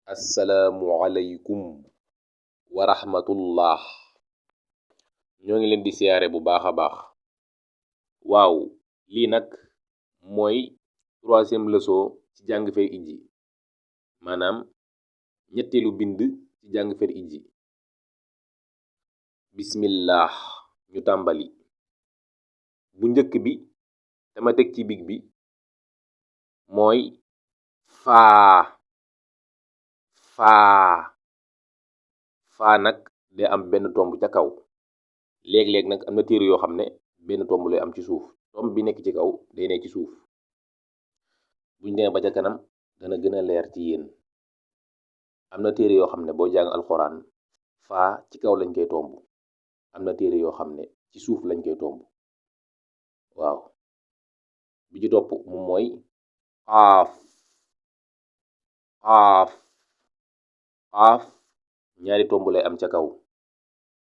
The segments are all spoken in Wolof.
assalaamu alaykum wa rahmatullah. ñoo ngi leen di siyaare bu baax a baax. waaw lii nag mooy troisième leçon ci jàng fer ijji, maanaam ñetteelu bind ci jàng fer ijji. bismillah, ñu tàmbali. bu njëkk bi dama teg ci big bi mooy faa. faa nag day am benn tomb ca kaw. léeg-léeg nag am na téere yoo xam ne benn tomb lay am ci suuf. tomb bi nekk ci kaw day nekk ci suuf. buñ demee ba ca kanam dana gën a leer ci yéen. am na téere yoo xam ne boo jàng alxuraan faa ci kaw lañ koy tomb. am na téere yoo xam ne ci suuf lañ koy tomb. waaw bi ci topp moom mooy xaaf. ñaari tomb lay am ca kaw.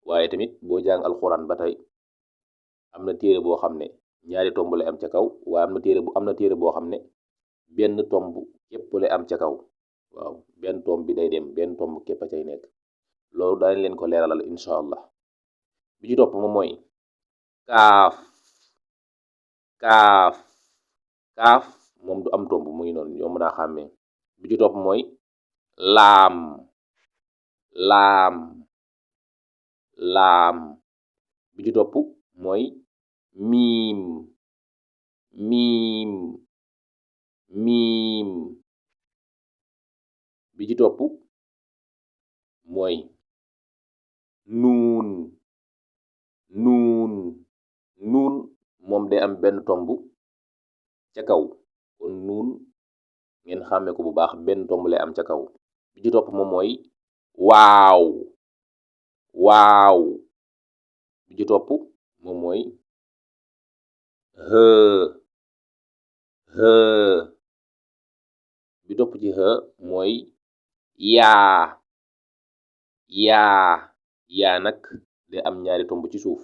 waaye tamit boo jàng alxuraan ba tey am na téere boo xam ne ñaari tomb lay am ca kaw, waaye am na téere boo xam ne benn tomb képp lay am ca kaw. waaw benn tomb bi day dem, benn tomb képp a cay nekk. loolu daañ leen ko leeralal incha allah. bi ci topp moom mooy kaaf. moom du am tomb, mu ngi noonu ñoo mën a xàmmee. bi ci topp mooy laam. bi ci topp mooy miim. bi ci topp mooy nuun. moom day am benn tomb ca kaw, kon nuun ngeen xàmmee ko bu baax, benn tomb lay am ca kaw. bi ci topp moom mooy waaw. bi ci topp moom mooy bi topp ci mooy yaa nag day am ñaari tomb ci suuf.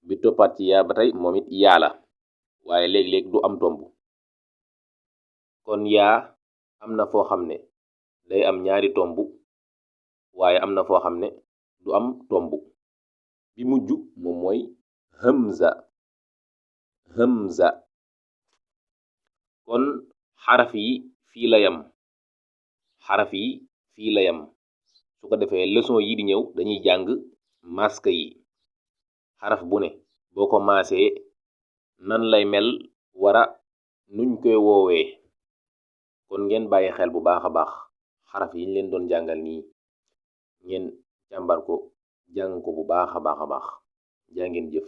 bi toppaat ci yaa ba tey moom it yaa la, waaye léeg-léeg du am tomb. kon yaa am na foo xam ne day am ñaari tomb, waaye am na foo xam ne du am tomb. bi mujj moom mooy hamza. kon xaraf yi fii la yam. su ko defee leçon yi di ñëw dañuy jàng maska yi. xaraf bu ne boo ko maasee nan lay mel, nuñ koy woowee. kon ngeen bàyyi xel bu baax a baax xaraf yi ñu leen doon jàngal nii, ngeen càmbar ko jàng ko bu baax a baax. jaa ngeen jëf.